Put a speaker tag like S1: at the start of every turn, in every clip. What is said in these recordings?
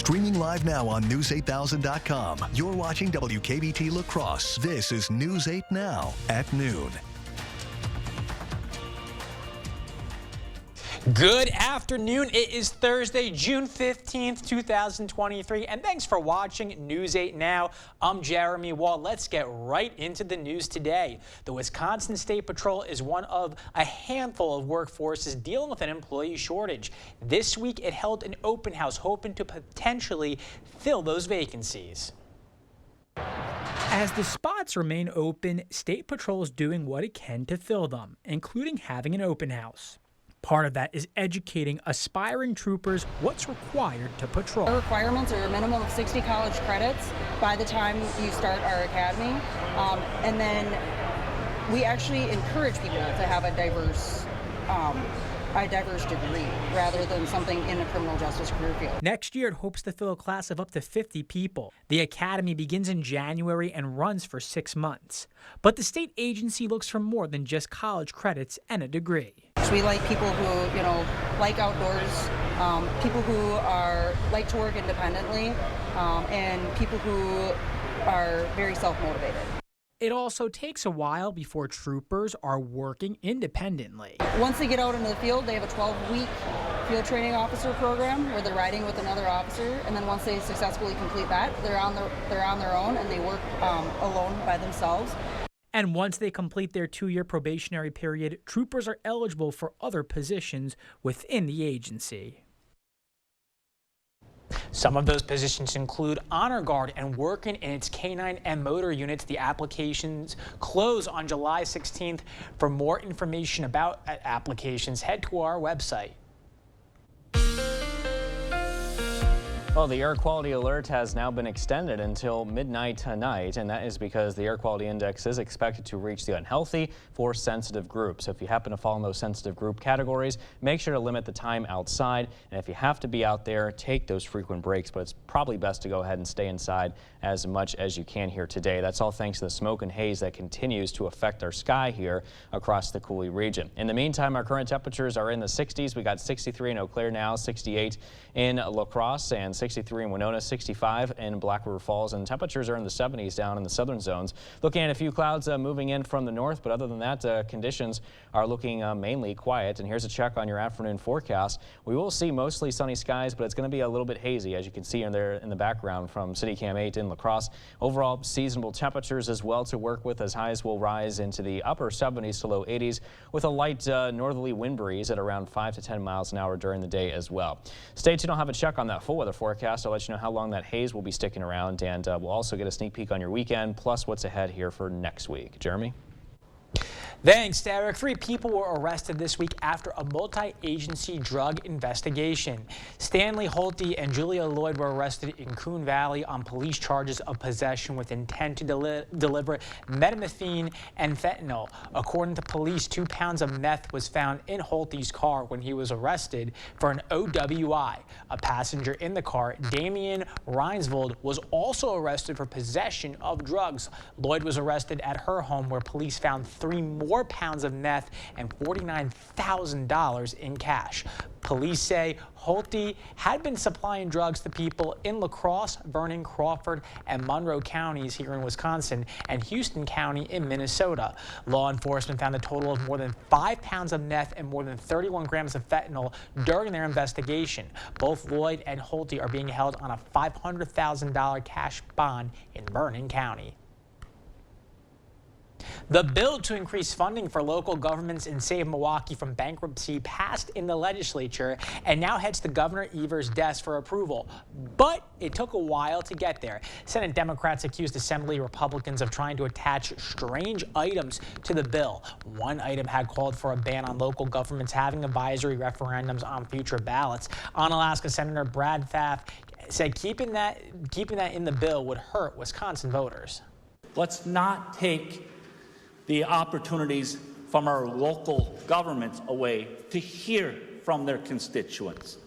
S1: Streaming live now on News8000.com. You're watching WKBT La Crosse. This is News 8 Now at noon.
S2: Good afternoon. It is Thursday, June 15th, 2023, and thanks for watching News 8 Now. I'm Jeremy Wall. Let's get right into the news today. The Wisconsin State Patrol is one of a handful of workforces dealing with an employee shortage. This week, it held an open house hoping to potentially fill those vacancies.
S3: As the spots remain open, State Patrol is doing what it can to fill them, including having an open house. Part of that is educating aspiring troopers what's required to patrol.
S4: Our requirements are a minimum of 60 college credits by the time you start our academy. And then we actually encourage people to have a diverse degree rather than something in a criminal justice career field.
S3: Next year, it hopes to fill a class of up to 50 people. The academy begins in January and runs for 6 months. But the state agency looks for more than just college credits and a degree.
S4: So we like people who, like outdoors, people who like to work independently, and people who are very self-motivated.
S3: It also takes a while before troopers are working independently.
S4: Once they get out into the field, they have a 12-week field training officer program where they're riding with another officer, and then once they successfully complete that, they're on their own and they work alone by themselves.
S3: And once they complete their 2-year probationary period, troopers are eligible for other positions within the agency.
S2: Some of those positions include honor guard and working in its K9 and motor units. The applications close on July 16th. For more information about applications, head to our website.
S5: Well, the air quality alert has now been extended until midnight tonight, and that is because the air quality index is expected to reach the unhealthy for sensitive groups. So if you happen to fall in those sensitive group categories, make sure to limit the time outside. And if you have to be out there, take those frequent breaks, but it's probably best to go ahead and stay inside as much as you can here today. That's all thanks to the smoke and haze that continues to affect our sky here across the Coulee region. In the meantime, our current temperatures are in the 60s. We got 63 in Eau Claire now, 68 in La Crosse, and 63 in Winona, 65 in Black River Falls, and temperatures are in the 70s down in the southern zones. Looking at a few clouds moving in from the north, but other than that, conditions are looking mainly quiet. And here's a check on your afternoon forecast. We will see mostly sunny skies, but it's going to be a little bit hazy, as you can see in there in the background from CityCam 8 in La Crosse. Overall, seasonable temperatures as well to work with, as highs will rise into the upper 70s to low 80s with a light northerly wind breeze at around 5 to 10 miles an hour during the day as well. Stay tuned. I'll have a check on that full weather forecast. I'll let you know how long that haze will be sticking around, and we'll also get a sneak peek on your weekend, plus what's ahead here for next week. Jeremy?
S2: Thanks, Derek. 3 people were arrested this week after a multi-agency drug investigation. Stanley Holte and Julia Lloyd were arrested in Coon Valley on police charges of possession with intent to deliver metamorphine and fentanyl. According to police, 2 pounds of meth was found in Holte's car when he was arrested for an OWI. A passenger in the car, Damian Reinsvold, was also arrested for possession of drugs. Lloyd was arrested at her home, where police found 3 more pounds of meth and $49,000 in cash. Police say Holte had been supplying drugs to people in La Crosse, Vernon, Crawford, and Monroe counties here in Wisconsin, and Houston County in Minnesota. Law enforcement found a total of more than 5 pounds of meth and more than 31 grams of fentanyl during their investigation. Both Lloyd and Holte are being held on a $500,000 cash bond in Vernon County. The bill to increase funding for local governments and save Milwaukee from bankruptcy passed in the legislature and now heads to Governor Evers' desk for approval. But it took a while to get there. Senate Democrats accused Assembly Republicans of trying to attach strange items to the bill. One item had called for a ban on local governments having advisory referendums on future ballots. Unalaska Senator Brad Pfaff said keeping that in the bill would hurt Wisconsin voters.
S6: Let's not take the opportunities from our local governments away to hear from their constituents.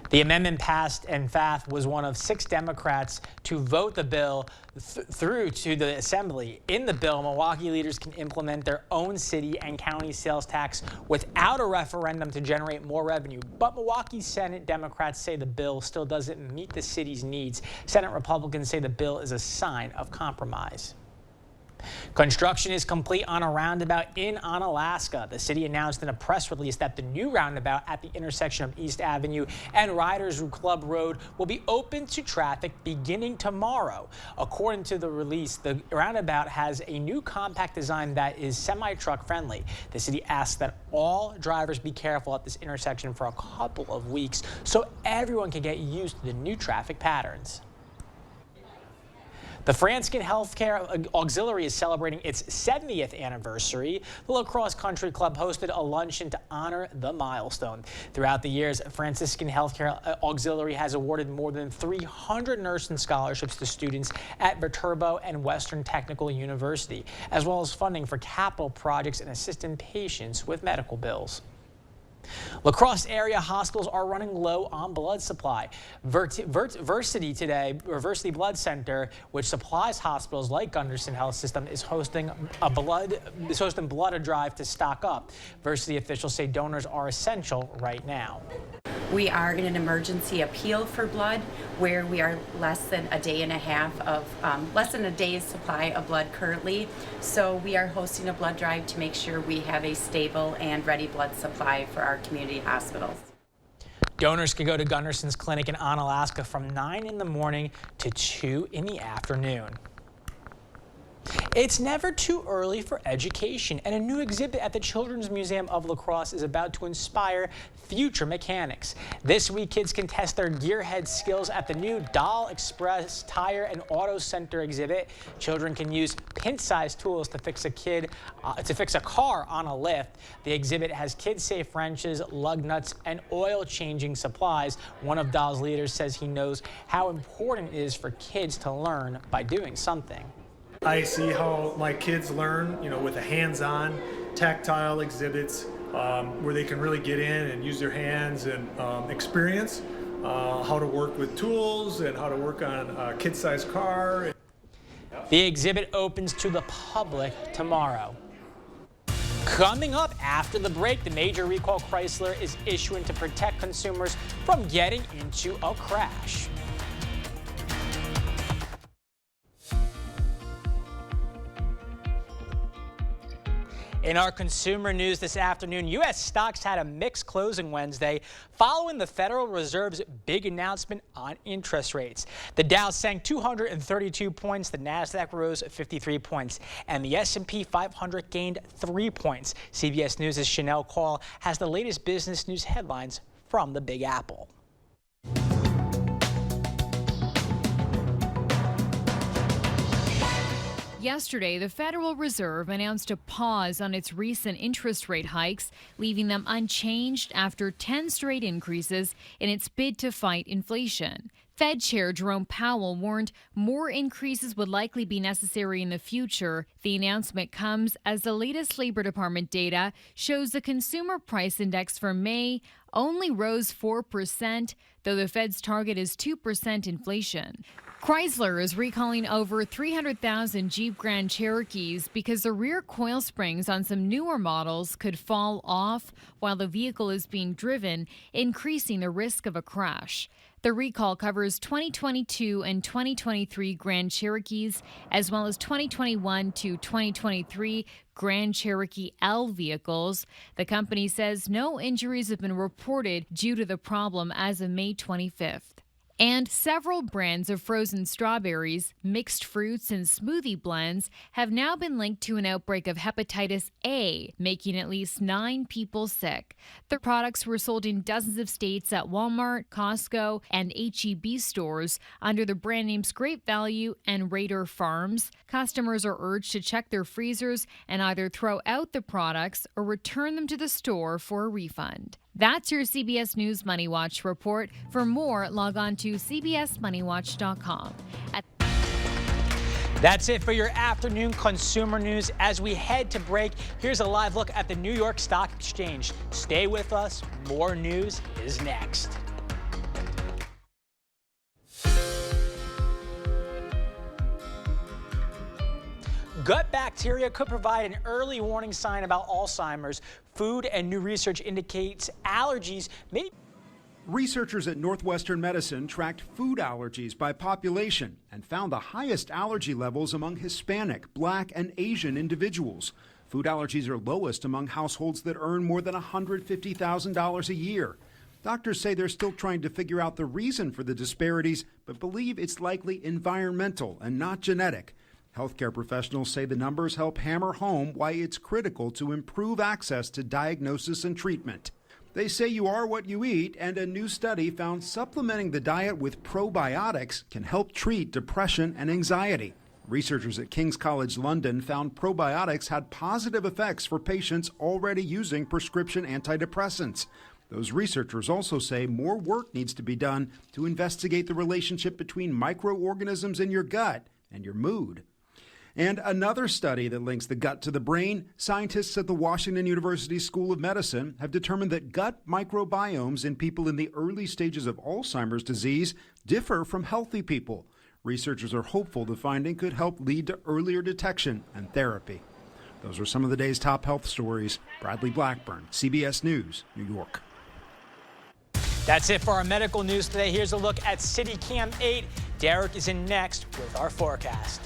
S2: The amendment passed, and Pfaff was one of 6 Democrats to vote the bill through to the Assembly. In the bill, Milwaukee leaders can implement their own city and county sales tax without a referendum to generate more revenue. But Milwaukee Senate Democrats say the bill still doesn't meet the city's needs. Senate Republicans say the bill is a sign of compromise. Construction is complete on a roundabout in Onalaska. The city announced in a press release that the new roundabout at the intersection of East Avenue and Riders Club Road will be open to traffic beginning tomorrow. According to the release, the roundabout has a new compact design that is semi-truck friendly. The city asks that all drivers be careful at this intersection for a couple of weeks so everyone can get used to the new traffic patterns. The Franskin Healthcare Auxiliary is celebrating its 70th anniversary. The La Crosse Country Club hosted a luncheon to honor the milestone. Throughout the years, Franciscan Healthcare Auxiliary has awarded more than 300 nursing scholarships to students at Viterbo and Western Technical University, as well as funding for capital projects and assisting patients with medical bills. La Crosse area hospitals are running low on blood supply. Versity Blood Center, which supplies hospitals like Gunderson Health System, is hosting blood drive to stock up. Versity officials say donors are essential right now.
S7: We are in an emergency appeal for blood where we are less than a day and a half of, less than a day's supply of blood currently. So we are hosting a blood drive to make sure we have a stable and ready blood supply for our community hospitals.
S2: Donors can go to Gunderson's clinic in Onalaska from 9 in the morning to 2 in the afternoon. It's never too early for education, and a new exhibit at the Children's Museum of La Crosse is about to inspire future mechanics. This week, kids can test their gearhead skills at the new Doll Express Tire and Auto Center exhibit. Children can use pin-sized tools to fix a car on a lift. The exhibit has kid-safe wrenches, lug nuts, and oil-changing supplies. One of Doll's leaders says he knows how important it is for kids to learn by doing something.
S8: I see how my kids learn, with a hands-on, tactile exhibits where they can really get in and use their hands and experience how to work with tools and how to work on a kid-sized car.
S2: The exhibit opens to the public tomorrow. Coming up after the break, the major recall Chrysler is issuing to protect consumers from getting into a crash. In our consumer news this afternoon, U.S. stocks had a mixed closing Wednesday following the Federal Reserve's big announcement on interest rates. The Dow sank 232 points, the Nasdaq rose 53 points, and the S&P 500 gained 3 points. CBS News' Chanel Call has the latest business news headlines from the Big Apple.
S9: Yesterday, the Federal Reserve announced a pause on its recent interest rate hikes, leaving them unchanged after 10 straight increases in its bid to fight inflation. Fed Chair Jerome Powell warned more increases would likely be necessary in the future. The announcement comes as the latest Labor Department data shows the Consumer Price Index for May only rose 4%, though the Fed's target is 2% inflation. Chrysler is recalling over 300,000 Jeep Grand Cherokees because the rear coil springs on some newer models could fall off while the vehicle is being driven, increasing the risk of a crash. The recall covers 2022 and 2023 Grand Cherokees, as well as 2021 to 2023 Grand Cherokee L vehicles. The company says no injuries have been reported due to the problem as of May 25th. And several brands of frozen strawberries, mixed fruits, and smoothie blends have now been linked to an outbreak of hepatitis A, making at least 9 people sick. The products were sold in dozens of states at Walmart, Costco, and H-E-B stores under the brand names Great Value and Raider Farms. Customers are urged to check their freezers and either throw out the products or return them to the store for a refund. That's your CBS News Money Watch report. For more, log on to cbsmoneywatch.com.
S2: That's it for your afternoon consumer news. As we head to break, here's a live look at the New York Stock Exchange. Stay with us. More news is next. Gut bacteria could provide an early warning sign about Alzheimer's. Food and new research indicates allergies may.
S10: Researchers at Northwestern Medicine tracked food allergies by population and found the highest allergy levels among Hispanic, Black, and Asian individuals. Food allergies are lowest among households that earn more than $150,000 a year. Doctors say they're still trying to figure out the reason for the disparities, but believe it's likely environmental and not genetic. Healthcare professionals say the numbers help hammer home why it's critical to improve access to diagnosis and treatment. They say you are what you eat, and a new study found supplementing the diet with probiotics can help treat depression and anxiety. Researchers at King's College London found probiotics had positive effects for patients already using prescription antidepressants. Those researchers also say more work needs to be done to investigate the relationship between microorganisms in your gut and your mood. And another study that links the gut to the brain, scientists at the Washington University School of Medicine have determined that gut microbiomes in people in the early stages of Alzheimer's disease differ from healthy people. Researchers are hopeful the finding could help lead to earlier detection and therapy. Those are some of the day's top health stories. Bradley Blackburn, CBS News, New York.
S2: That's it for our medical news today. Here's a look at CityCam 8. Derek is in next with our forecast.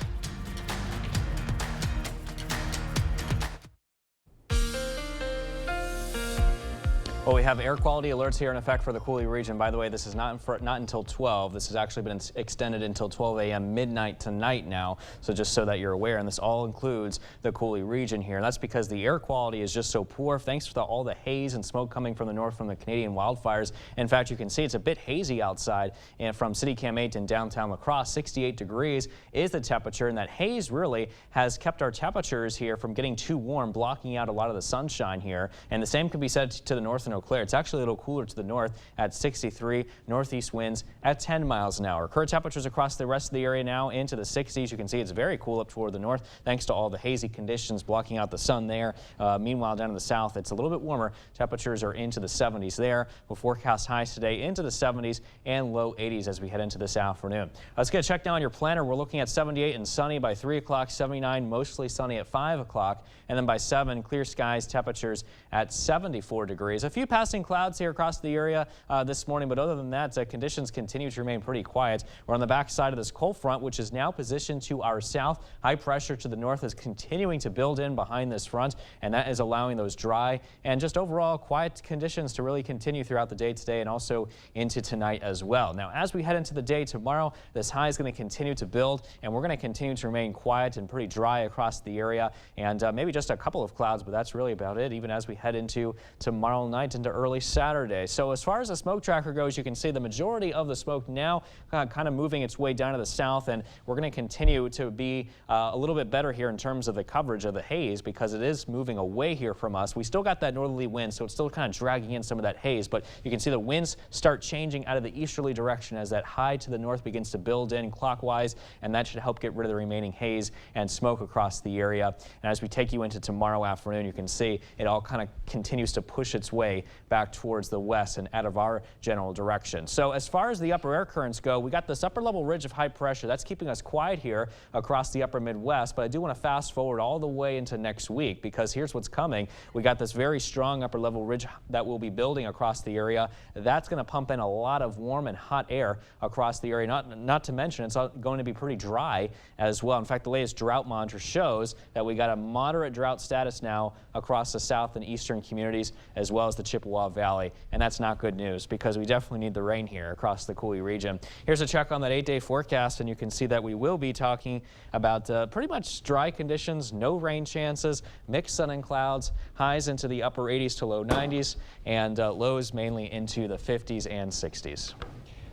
S5: Well, we have air quality alerts here in effect for the Cooley region. By the way, this is not until 12. This has actually been extended until 12 a.m. midnight tonight now. So just so that you're aware, and this all includes the Cooley region here. And that's because the air quality is just so poor thanks to all the haze and smoke coming from the north from the Canadian wildfires. In fact, you can see it's a bit hazy outside. And from CityCam 8 in downtown La Crosse, 68 degrees is the temperature. And that haze really has kept our temperatures here from getting too warm, blocking out a lot of the sunshine here. And the same can be said to the north and Eau Claire. It's actually a little cooler to the north at 63, northeast winds at 10 miles an hour. Current temperatures across the rest of the area now into the 60s. You can see it's very cool up toward the north thanks to all the hazy conditions blocking out the sun there. Meanwhile, down in the south, it's a little bit warmer. Temperatures are into the 70s there. We'll forecast highs today into the 70s and low 80s as we head into this afternoon. Let's get a check now on your planner. We're looking at 78 and sunny by 3 o'clock, 79 mostly sunny at 5 o'clock, and then by 7, clear skies, temperatures at 74 degrees. A few passing clouds here across the area this morning, but other than that, conditions continue to remain pretty quiet. We're on the backside of this cold front, which is now positioned to our south. High pressure to the north is continuing to build in behind this front, and that is allowing those dry and just overall quiet conditions to really continue throughout the day today and also into tonight as well. Now, as we head into the day tomorrow, this high is going to continue to build, and we're going to continue to remain quiet and pretty dry across the area, and maybe just a couple of clouds, but that's really about it, even as we head into tomorrow night into early Saturday. So as far as the smoke tracker goes, you can see the majority of the smoke now kind of moving its way down to the south, and we're going to continue to be a little bit better here in terms of the coverage of the haze because it is moving away here from us. We still got that northerly wind, so it's still kind of dragging in some of that haze, but you can see the winds start changing out of the easterly direction as that high to the north begins to build in clockwise, and that should help get rid of the remaining haze and smoke across the area. And as we take you into tomorrow afternoon, you can see it all kind of continues to push its way back towards the west and out of our general direction. So as far as the upper air currents go, we got this upper level ridge of high pressure that's keeping us quiet here across the upper Midwest, but I do want to fast forward all the way into next week because here's what's coming. We got this very strong upper level ridge that will be building across the area. That's going to pump in a lot of warm and hot air across the area, not to mention it's going to be pretty dry as well. In fact, the latest drought monitor shows that we got a moderate drought status now across the south and eastern communities as well as the Chippewa Valley, and that's not good news because we definitely need the rain here across the Cooley region. Here's a check on that 8-day forecast, and you can see that we will be talking about pretty much dry conditions, no rain chances, mixed sun and clouds, highs into the upper 80s to low 90s, and lows mainly into the 50s and 60s.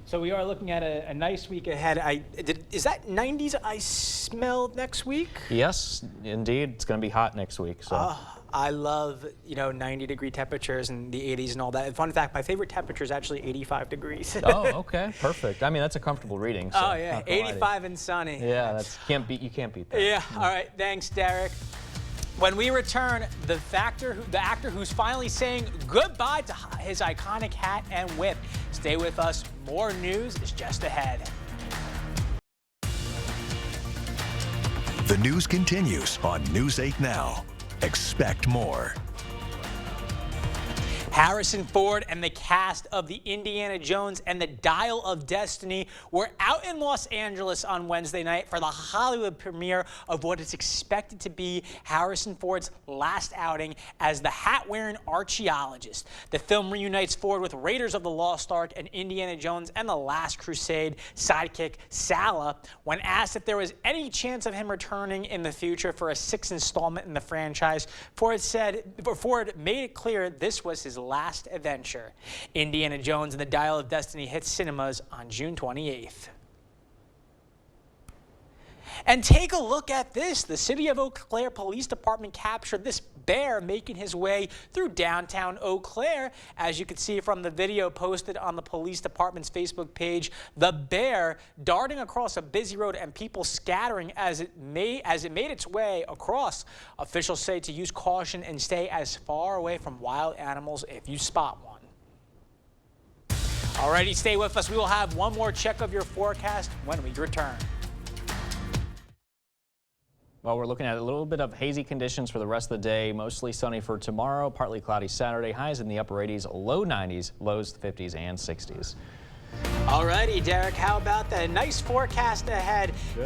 S2: So we are looking at a nice week ahead. Is that 90s I smell next week?
S5: Yes, indeed. It's going to be hot next week. So.
S2: I love, 90-degree temperatures and the 80s and all that. Fun fact, my favorite temperature is actually 85 degrees.
S5: Oh, okay. Perfect. I mean, that's a comfortable reading. So
S2: oh, yeah. 85 and sunny.
S5: Yeah, you can't beat that.
S2: Yeah. All right. Thanks, Derek. When we return, the actor who's finally saying goodbye to his iconic hat and whip. Stay with us. More news is just ahead.
S1: The news continues on News 8 Now. Expect more.
S2: Harrison Ford and the cast of the Indiana Jones and the Dial of Destiny were out in Los Angeles on Wednesday night for the Hollywood premiere of what is expected to be Harrison Ford's last outing as the hat-wearing archaeologist. The film reunites Ford with Raiders of the Lost Ark and Indiana Jones and the Last Crusade sidekick Sala. When asked if there was any chance of him returning in the future for a sixth installment in the franchise, Ford made it clear this was his last adventure. Indiana Jones and the Dial of Destiny hits cinemas on June 28th. And take a look at this. The City of Eau Claire Police Department captured this bear making his way through downtown Eau Claire. As you can see from the video posted on the police department's Facebook page, the bear darting across a busy road and people scattering as it made its way across. Officials say to use caution and stay as far away from wild animals if you spot one. Alrighty, stay with us. We will have one more check of your forecast when we return.
S5: Well, we're looking at a little bit of hazy conditions for the rest of the day. Mostly sunny for tomorrow, partly cloudy Saturday. Highs in the upper 80s, low 90s, lows 50s and 60s.
S2: Alrighty, Derek, how about that? Nice forecast ahead.